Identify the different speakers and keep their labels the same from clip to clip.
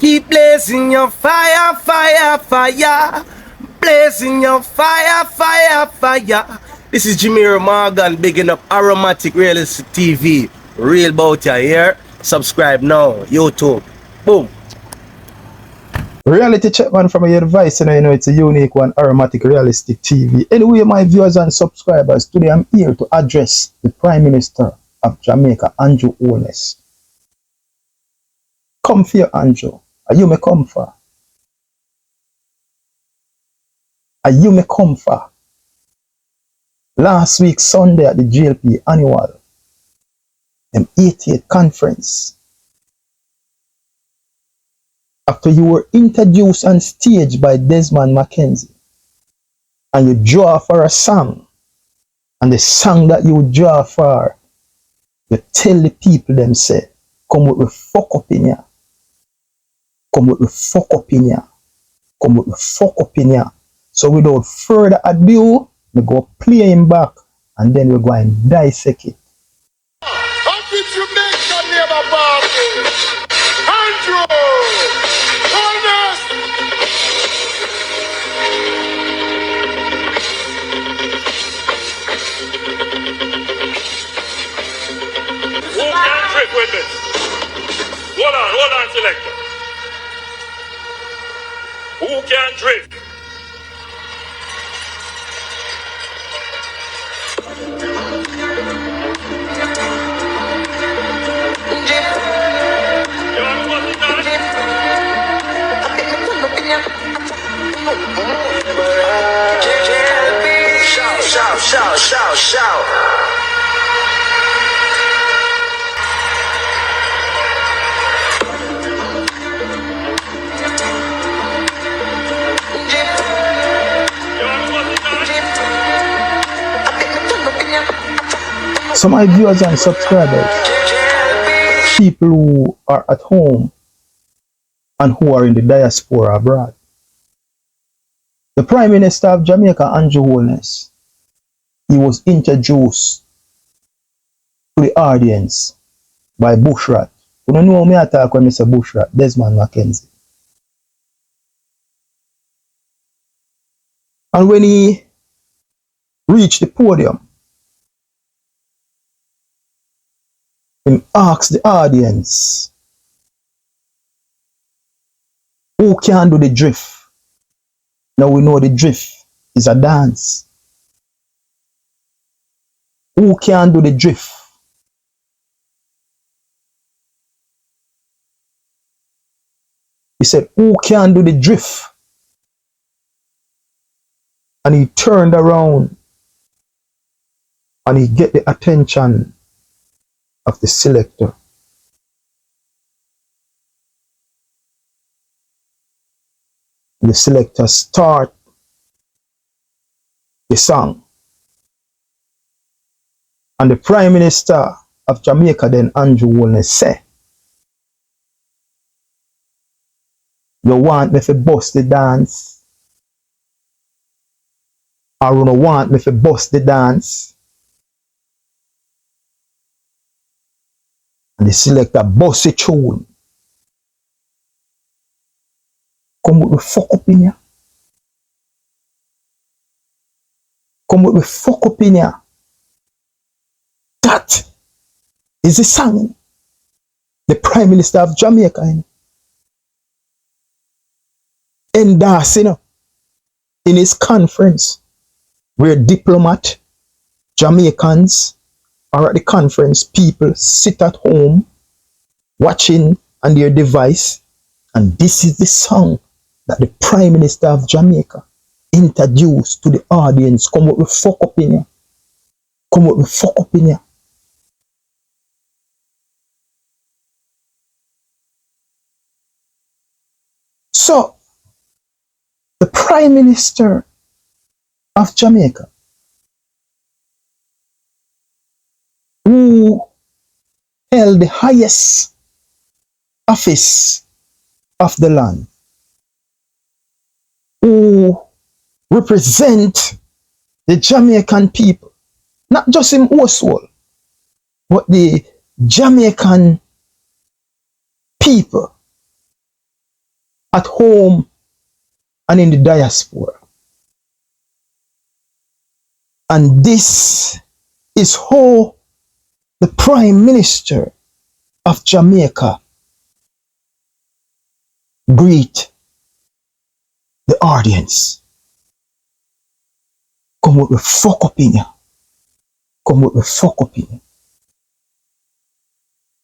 Speaker 1: Keep blazing your fire, fire, fire. Blazing your fire, fire, fire. This is Jimmy Morgan, bigging up Aromatic Realistic TV. Real about ya here. Subscribe now. YouTube. Boom.
Speaker 2: Reality check man from your advice, you know it's a unique one, Aromatic Realistic TV. Anyway, my viewers and subscribers, today I'm here to address the Prime Minister of Jamaica, Andrew Holness. Come for you, Andrew. Are you me come for? Are you me come for? Last week, Sunday at the GLP annual, M88 conference, after you were introduced on stage by Desmond Mackenzie, and you draw for a song, and the song that you draw for, you tell the people them say, come with the fuck up in here. Come with the fuck up in here. Come with the fuck up in here. So without further ado, we go play him back, and then we go and dissect it.
Speaker 3: How did you make your neighbor party? Andrew! Holness!
Speaker 4: Who can trip with this? Hold on, selector. Who can drift? You want to what's it
Speaker 3: Shout.
Speaker 2: So my viewers and subscribers, people who are at home and who are in the diaspora abroad, the Prime Minister of Jamaica, Andrew Holness, he was introduced to the audience by Bushrat. You don't know me I talk when Mr. Bushrat, Desmond Mackenzie. And when he reached the podium, he asked the audience, who can do the drift? Now we know the drift is a dance. Who can do the drift? He said, who can do the drift? And he turned around and he get the attention of the selector. The selector start the song. And the Prime Minister of Jamaica then, Andrew Holness, say, you want me to bust the dance? Or you don't want me to bust the dance? And the selector bust the tune. Come with the fuck up in here. Come with the fuck up in here. That is the song. The Prime Minister of Jamaica endorsing in his conference where diplomat Jamaicans are at the conference, people sit at home watching on their device, and this is the song that the Prime Minister of Jamaica introduced to the audience. Come with the fuck up in here. Come with the fuck up in here. So, the Prime Minister of Jamaica, who held the highest office of the land, who represent the Jamaican people, not just in Oswald, but the Jamaican people, at home and in the diaspora. And this is how the Prime Minister of Jamaica greet the audience. Come with the fuck up in you. Come with the fuck up in you.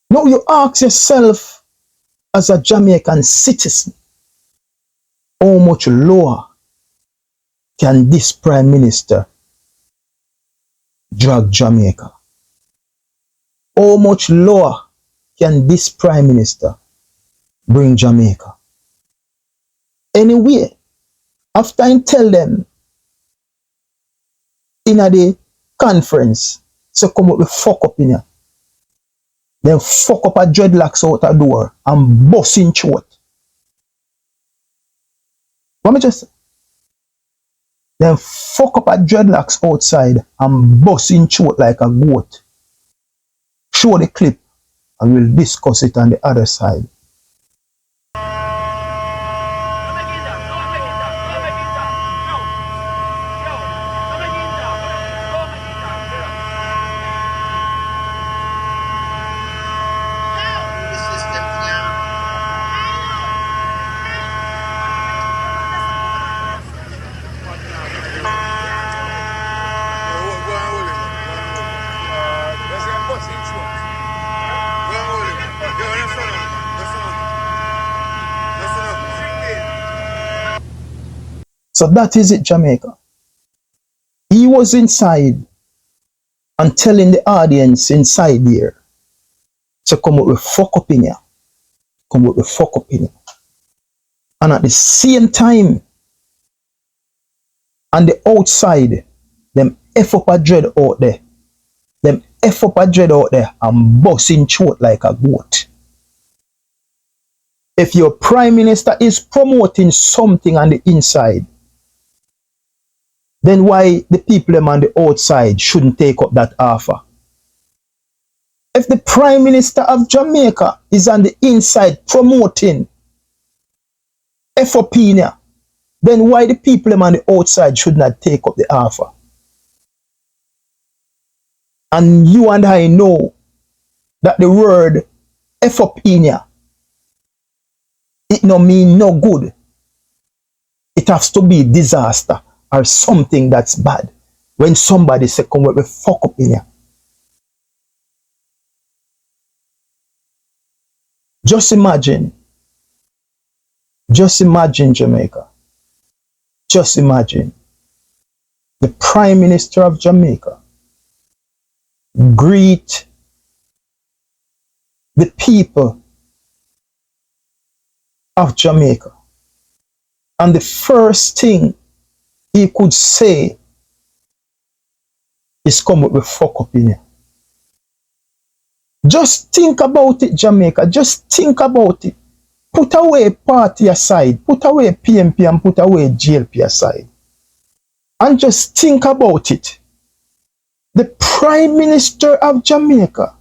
Speaker 2: Now you ask yourself as a Jamaican citizen, how much lower can this Prime Minister drag Jamaica? How much lower can this Prime Minister bring Jamaica? Anyway, after I tell them in a the conference, so come up with fuck up in here. Then fuck up a dreadlocks out the door and bust in throat. Let me just say. Then fuck up a dreadlocks outside and bust in throat like a goat. Show the clip and we'll discuss it on the other side. So that is it, Jamaica. He was inside and telling the audience inside there to come up with fuck up in here. Come up with fuck up in here. And at the same time, on the outside, them F up a dread out there. Them F up a dread out there and busting throat like a goat. If your Prime Minister is promoting something on the inside, then why the people on the outside shouldn't take up that offer? If the Prime Minister of Jamaica is on the inside promoting FOP, then why the people on the outside should not take up the offer? And you and I know that the word FOP, it no mean no good. It has to be disaster or something that's bad. When somebody say come with fuck up in here. Just imagine Jamaica. Just imagine the Prime Minister of Jamaica greet the people of Jamaica, and the first thing he could say is come up with fuck up in here. Just think about it, Jamaica. Just think about it. Put away party aside. Put away PMP and put away GLP aside. And just think about it. The Prime Minister of Jamaica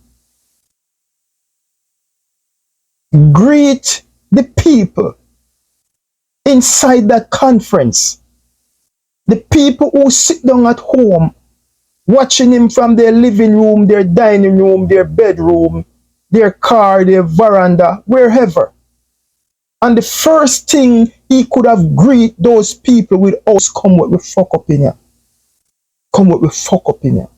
Speaker 2: greet the people inside that conference. The people who sit down at home watching him from their living room, their dining room, their bedroom, their car, their veranda, wherever. And the first thing he could have greeted those people with us, come with fuck up in here. Come with fuck up in here.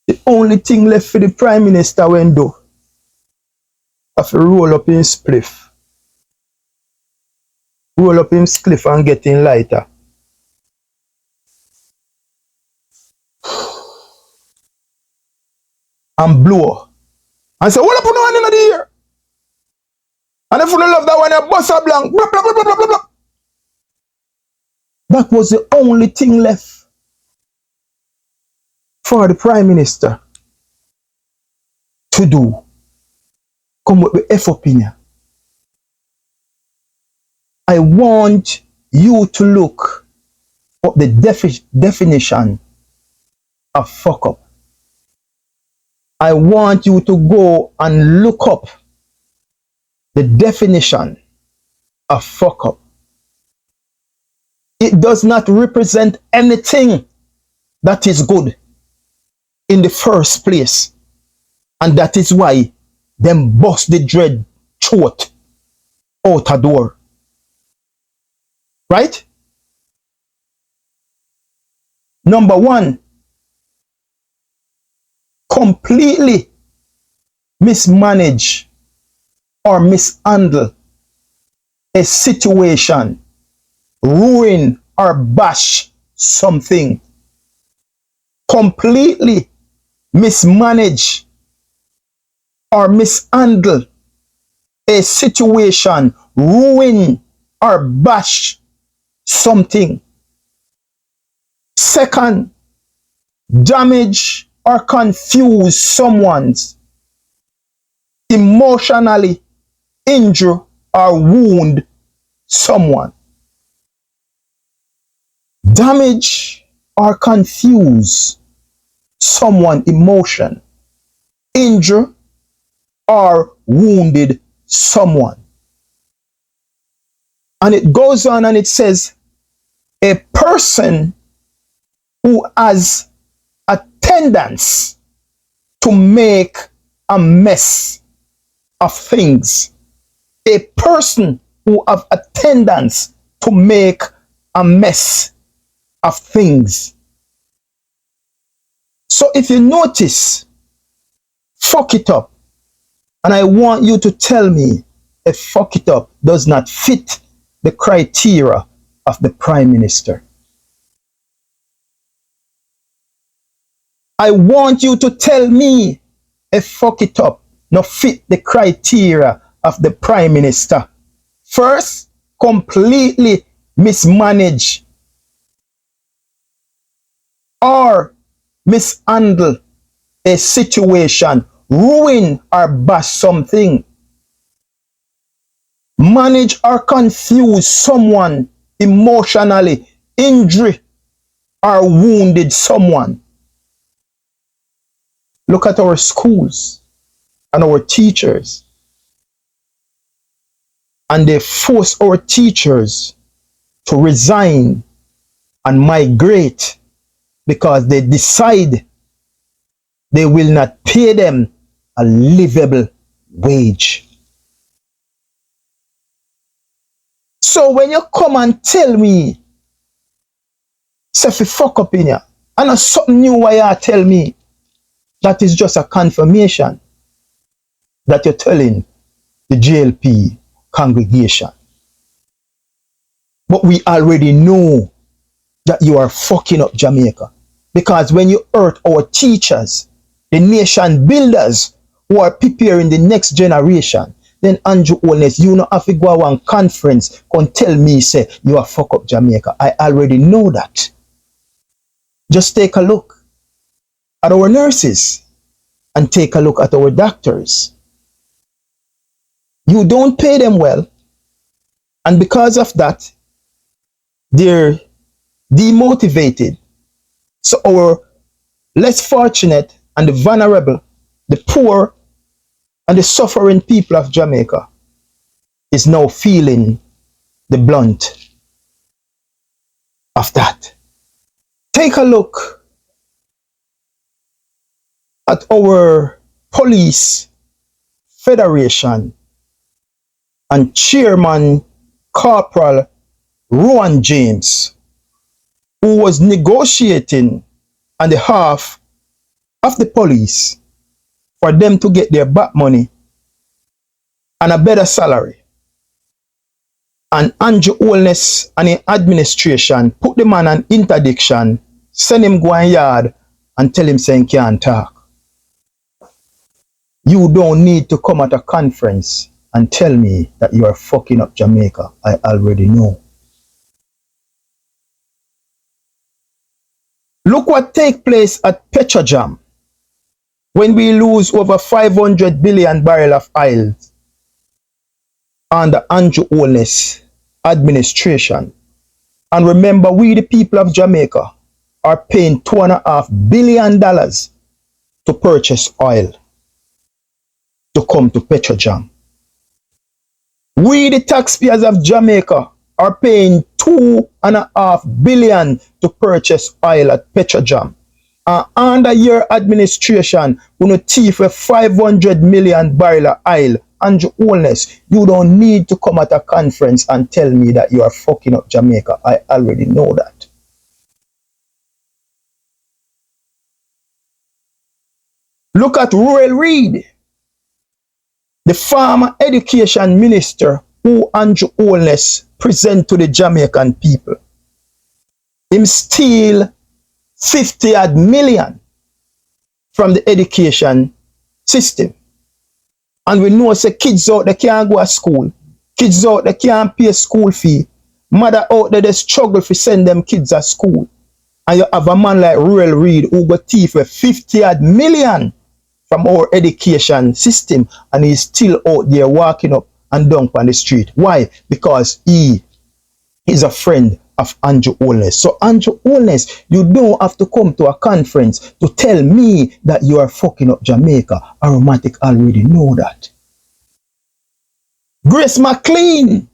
Speaker 2: The only thing left for the Prime Minister when do have to roll up his spliff. Roll up his spliff and get in lighter. And blow. And say, what up on one in the ear? And if you don't love that one, you bust a blank. Blah, blah, blah, blah, blah, blah. That was the only thing left for the Prime Minister to do. Come with the F opinion. I want you to look up the definition of fuck up. I want you to go and look up the definition of fuck up. It does not represent anything that is good in the first place. And that is why them bust the dread throat out a door. Right? Number one, completely mismanage or mishandle a situation, ruin or bash something. Completely mismanage or mishandle a situation, ruin or bash something. Second, damage or confuse someone's, emotionally injure or wound someone. Damage or confuse someone emotion, injure or wounded someone. And it goes on and it says, a person who has a tendency to make a mess of things. A person who have a tendency to make a mess of things. So if you notice, fuck it up. And I want you to tell me if fuck it up does not fit the criteria of the Prime Minister. I want you to tell me if fuck it up no fit the criteria of the Prime Minister. First, completely mismanage or mishandle a situation, ruin or bash something, manage or confuse someone emotionally, injure or wounded someone. Look at our schools and our teachers. And they force our teachers to resign and migrate because they decide they will not pay them a livable wage. So when you come and tell me, say fi fuck up in ya, and it's something new why you tell me, that is just a confirmation that you're telling the JLP congregation. But we already know that you are fucking up Jamaica. Because when you hurt our teachers, the nation builders who are preparing the next generation, then Andrew Holness, you know have to go to one conference and tell me, say, you are fuck up Jamaica. I already know that. Just take a look at our nurses and take a look at our doctors. You don't pay them well, and because of that, they're demotivated. So our less fortunate and the vulnerable, the poor and the suffering people of Jamaica is now feeling the blunt of that. Take a look at our police federation and chairman Corporal Rowan James, who was negotiating on behalf of the police for them to get their back money and a better salary. And Andrew Holness and the administration put the man on interdiction, send him go in yard and tell him saying he can't talk. You don't need to come at a conference and tell me that you are fucking up Jamaica. I already know. Look what take place at Petrojam when we lose over 500 billion barrel of oil under Andrew Holness administration. And remember, we the people of Jamaica are paying $2.5 billion to purchase oil to come to Petrojam. We, the taxpayers of Jamaica, are paying $2.5 billion to purchase oil at Petrojam. Under your administration, we no thief a 500 million barrel of oil. Andrew Holness, you don't need to come at a conference and tell me that you are fucking up Jamaica. I already know that. Look at Royal Reid, the former education minister who Andrew Holness present to the Jamaican people. Him steal 50 million from the education system. And we know say kids out there can't go to school. Kids out there can't pay school fee. Mother out there they struggle to send them kids to school. And you have a man like Royal Reid who got thief with 50 million from our education system, and he's still out there walking up and down on the street. Why? Because he is a friend of Andrew Holness. So Andrew Holness, you don't have to come to a conference to tell me that you are fucking up Jamaica. Aromatic already know that. Grace McLean,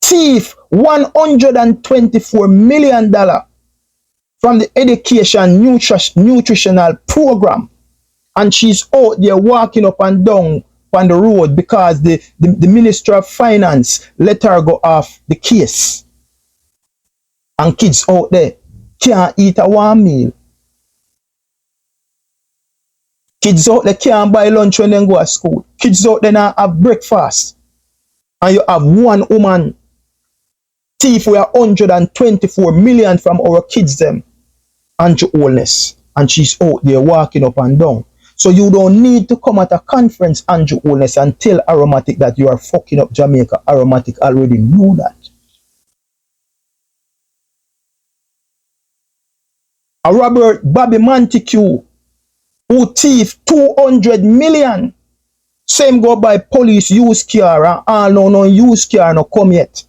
Speaker 2: thief $124 million from the education nutritional program. And she's out there walking up and down on the road because the Minister of Finance let her go off the case. And kids out there can't eat a warm meal. Kids out there can't buy lunch when they go to school. Kids out there now have breakfast. And you have one woman thief with 124 million from our kids them. Andrew Holness. And she's out there walking up and down. So you don't need to come at a conference, Andrew Holness, and tell Aromatic that you are fucking up Jamaica. Aromatic already know that. A Robert Bobby Montague who thief 200 million. Same go by police use car and all no use car no come yet.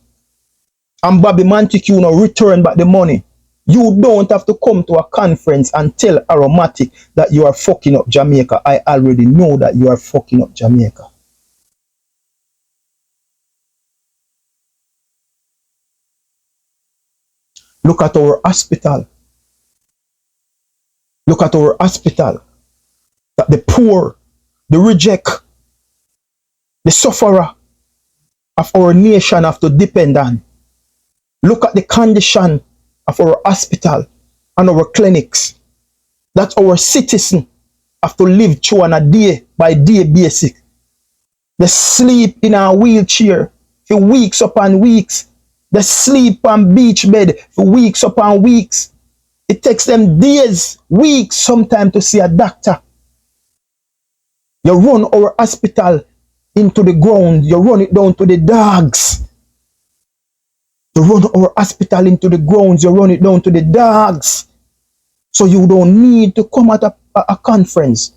Speaker 2: And Bobby Montague no return back the money. You don't have to come to a conference and tell Aromatic that you are fucking up Jamaica. I already know that you are fucking up Jamaica. Look at our hospital. Look at our hospital. That the poor, the reject, the sufferer of our nation have to depend on. Look at the condition of our hospital and our clinics that our citizens have to live through on a day by day basis. They sleep in a wheelchair for weeks upon weeks. They sleep on beach bed for weeks upon weeks. It takes them days, weeks, sometimes to see a doctor. You run our hospital into the ground. You run it down to the dogs. You run our hospital into the grounds. You run it down to the dogs. So you don't need to come at a conference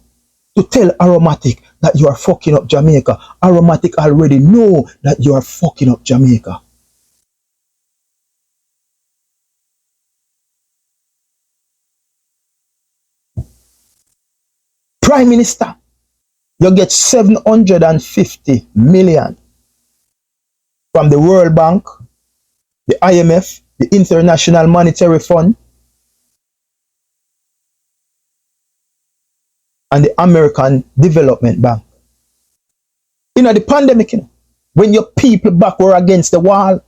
Speaker 2: to tell Aromatic that you are fucking up Jamaica. Aromatic already know that you are fucking up Jamaica. Prime Minister, you get 750 million from the World Bank, the IMF, the International Monetary Fund, and the American Development Bank. You know, the pandemic, when your people back were against the wall,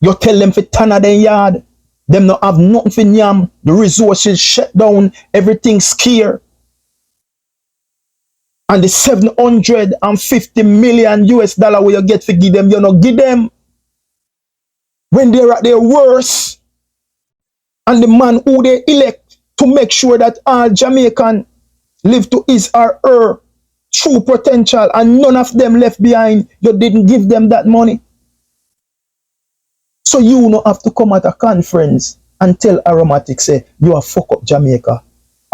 Speaker 2: you tell them for turn of their yard, them not have nothing for yam, the resources shut down, everything scarce. And the 750 million US dollar where you get to give them, you not give them. When they're at their worst, and the man who they elect to make sure that all Jamaican live to his or her true potential and none of them left behind, you didn't give them that money. So you don't have to come at a conference and tell Aromatic say you are fuck up Jamaica.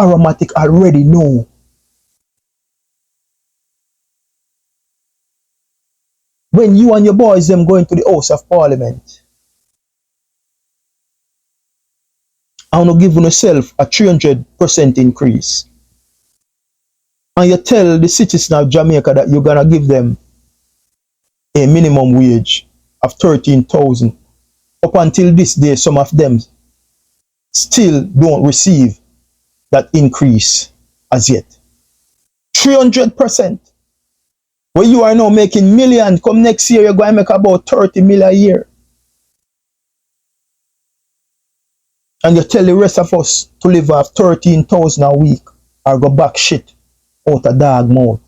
Speaker 2: Aromatic already know. When you and your boys them going to the House of Parliament, I want to give yourself a 300% increase. and you tell the citizens of Jamaica that you're gonna give them a minimum wage of 13,000. Up until this day, some of them still don't receive that increase as yet. 300%. Where you are now making millions, come next year you're going to make about 30 million a year. And you tell the rest of us to live off 13,000 a week or go back shit out of dog mouth.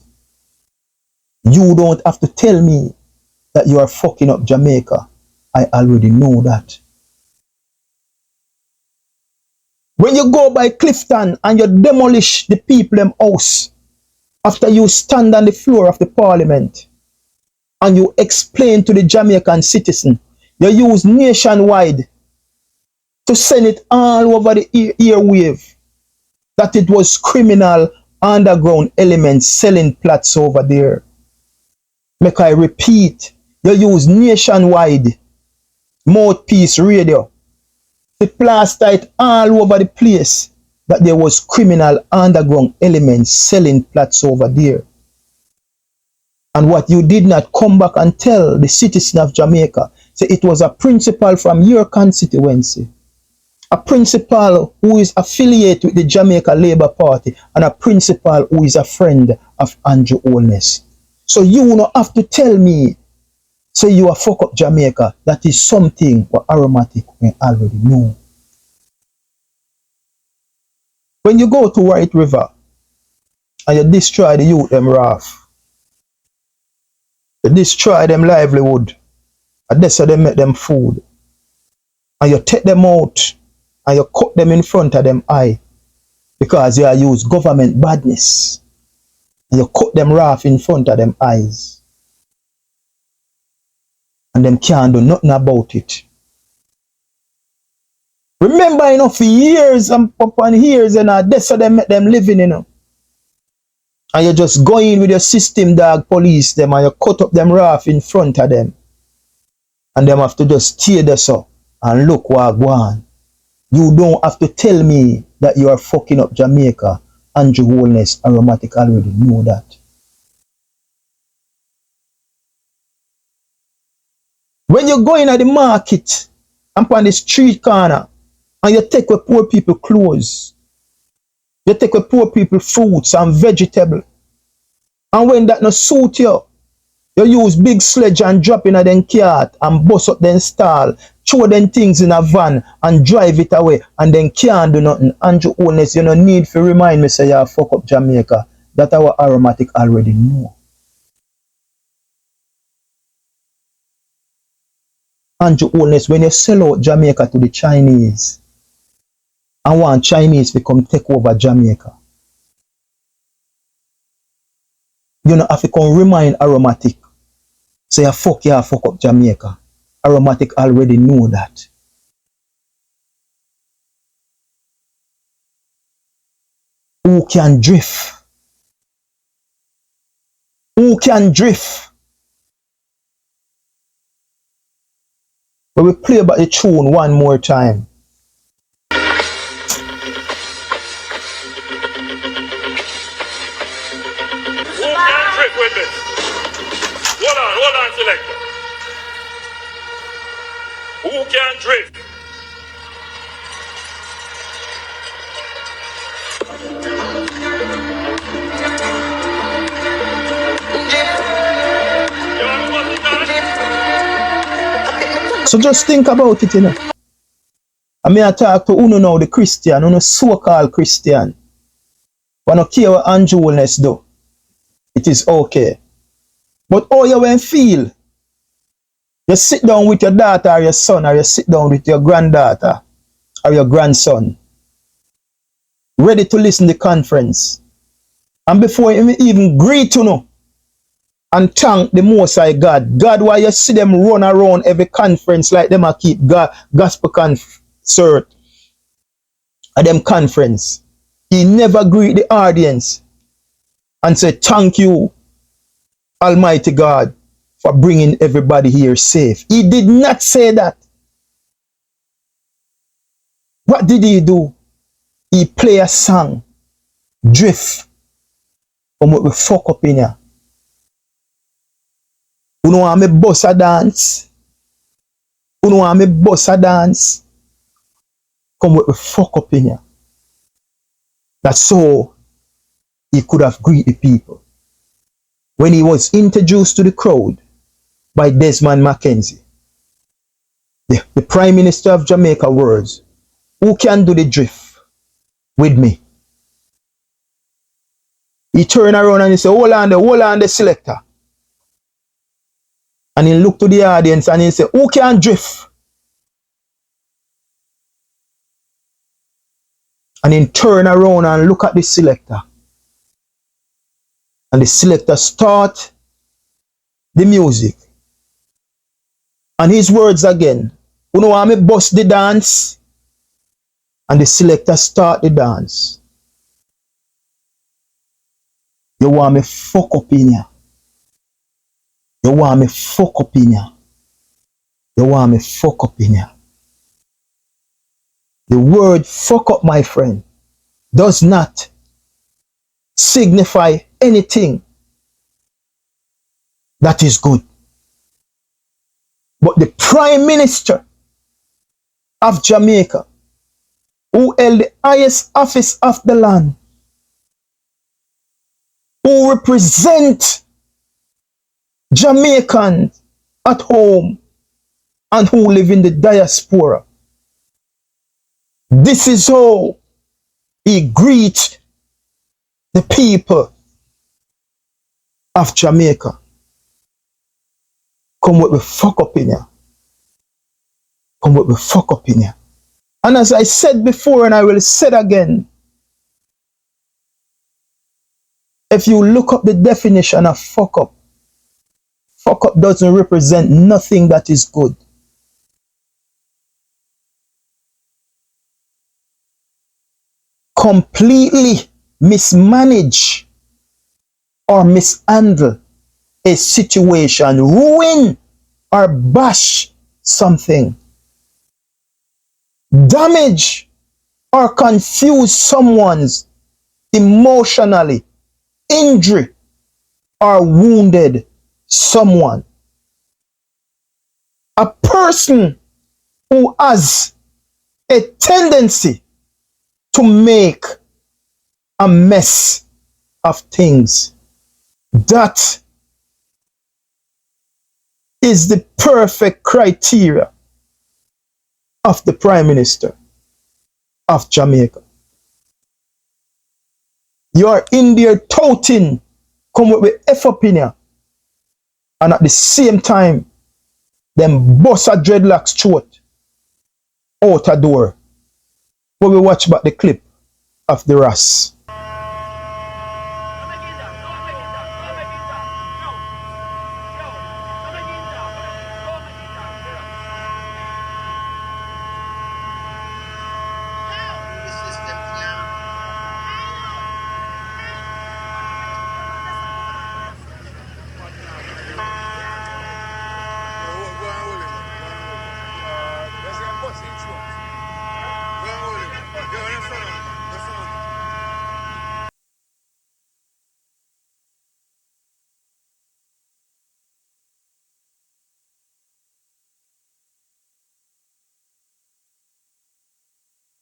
Speaker 2: You don't have to tell me that you are fucking up Jamaica. I already know that. When you go by Clifton and you demolish the people them house after you stand on the floor of the parliament and you explain to the Jamaican citizen, you use nationwide to send it all over the airwave that it was criminal underground elements selling plots over there. Make I repeat, you use nationwide mouthpiece radio to plaster it all over the place that there was criminal underground elements selling plots over there. And what you did not come back and tell the citizen of Jamaica, say it was a principal from your constituency, a principal who is affiliated with the Jamaica Labour Party, and a principal who is a friend of Andrew Holness. So you don't have to tell me, say you are fuck up Jamaica. That is something what Aromatic may already know. When you go to White River and you destroy the youth them raft, you destroy them livelihood, and that's how they make them food, and you take them out and you cut them in front of them eye because you use government badness, and you cut them raft in front of them eyes, and them can't do nothing about it. Remember, you know, for years and upon years, and that's how they make them living, you know. And you just go in with your system dog police them and you cut up them raft in front of them. And them have to just stay there so and look what go on. You don't have to tell me that you are fucking up Jamaica. Andrew Holness, Aromatic already know that. When you go in at the market and on the street corner and you take with poor people clothes, you take with poor people fruits and vegetables, and when that no suit you, you use big sledge and drop in a them cart and bust up them stall, throw them things in a van and drive it away, and then can't do nothing. Andrew Holness, you no need to remind me say you fuck up Jamaica. That our Aromatic already know. Andrew Holness, when you sell out Jamaica to the Chinese, and want Chinese to come take over Jamaica, you know, have to come remind Aromatic, say fuck up Jamaica. Aromatic already know that. Who can drift? Who can drift? But we play about the tune one more time.
Speaker 4: With me. Hold on, selector. Who can drift?
Speaker 2: So just think about it, you know. I mean, I talk to Uno now, the Christian, Uno so-called Christian. But I don't care what Andrew Holness do. It is okay. But how you when feel? You sit down with your daughter or your son, or you sit down with your granddaughter or your grandson, ready to listen to the conference. And before you even greet you know, and thank the Most High God. God, why you see them run around every conference like them a keep gospel concert at them conference. He never greet the audience and say, thank you, Almighty God, for bringing everybody here safe. He did not say that. What did he do? He play a song, Drift, come with fuck up in ya. You know want me bust a dance? You know want me bust a dance? Come with fuck up in ya. That's so he could have greeted the people. When he was introduced to the crowd by Desmond Mackenzie, the Prime Minister of Jamaica words, who can do the drift with me? He turned around and he said, hold on the selector. And he looked to the audience and he said, who can drift? And he turned around and look at the selector. And the selector start the music. And his words again, you know how me bust the dance? And the selector start the dance. You want me fuck up in ya. You want me fuck up in ya. You want me fuck up in ya. The word fuck up, my friend, does not signify anything that is good. But the Prime Minister of Jamaica, who held the highest office of the land, who represent Jamaicans at home and who live in the diaspora, this is how he greets the people of Jamaica. Come with the fuck up in ya. Come with the fuck up in ya. And as I said before, and I will say it again, if you look up the definition of fuck up doesn't represent nothing that is good. Completely mismanage or mishandle a situation, ruin or bash something, damage or confuse someone's emotionally, injury or wounded someone. A person who has a tendency to make a mess of things. That is the perfect criteria of the Prime Minister of Jamaica. You are in there touting, come with F opinion, and at the same time, them bust a Dreadlocks throat out a door. But we watch back the clip of the Ras.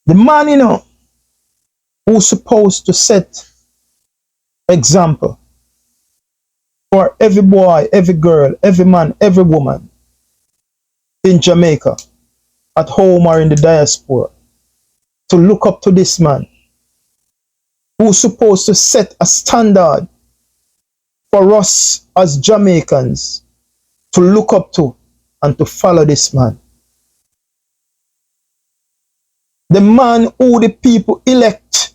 Speaker 2: The man, you know, who's supposed to set example for every boy, every girl, every man, every woman in Jamaica, at home or in the diaspora, to look up to this man, who's supposed to set a standard for us as Jamaicans to look up to and to follow this man. The man who the people elect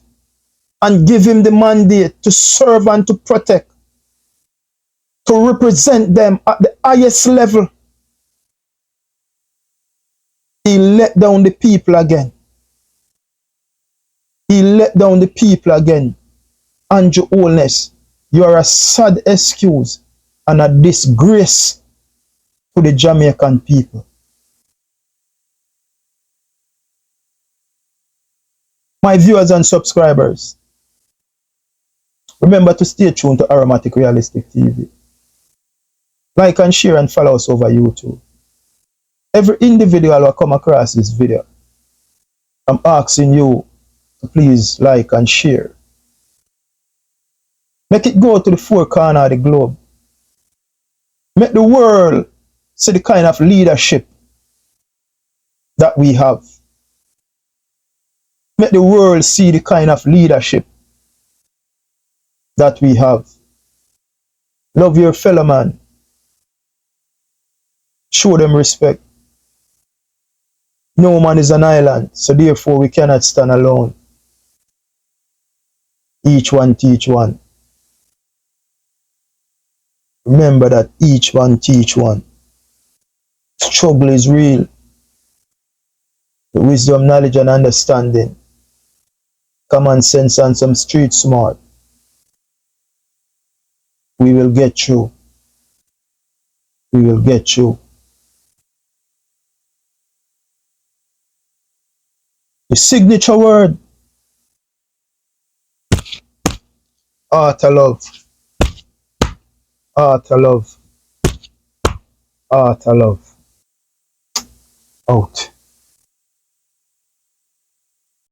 Speaker 2: and give him the mandate to serve and to protect, to represent them at the highest level. He let down the people again. He let down the people again. Andrew Holness, you are a sad excuse and a disgrace to the Jamaican people. My viewers and subscribers, Remember to stay tuned to Aromatic Realistic TV. Like and share and follow us over YouTube. Every individual who come across this video, I'm asking you to please like and share. Make it go to the four corners of the globe. Make the world see the kind of leadership that we have. Make the world see the kind of leadership that we have. Love your fellow man. Show them respect. No man is an island, so therefore we cannot stand alone. Each one teach one. Remember that each one teach one. Struggle is real. The wisdom, knowledge, and understanding. Common sense and some street smart. We will get through. We will get through. The signature word. Art of love. Art of love. Art of love. Out.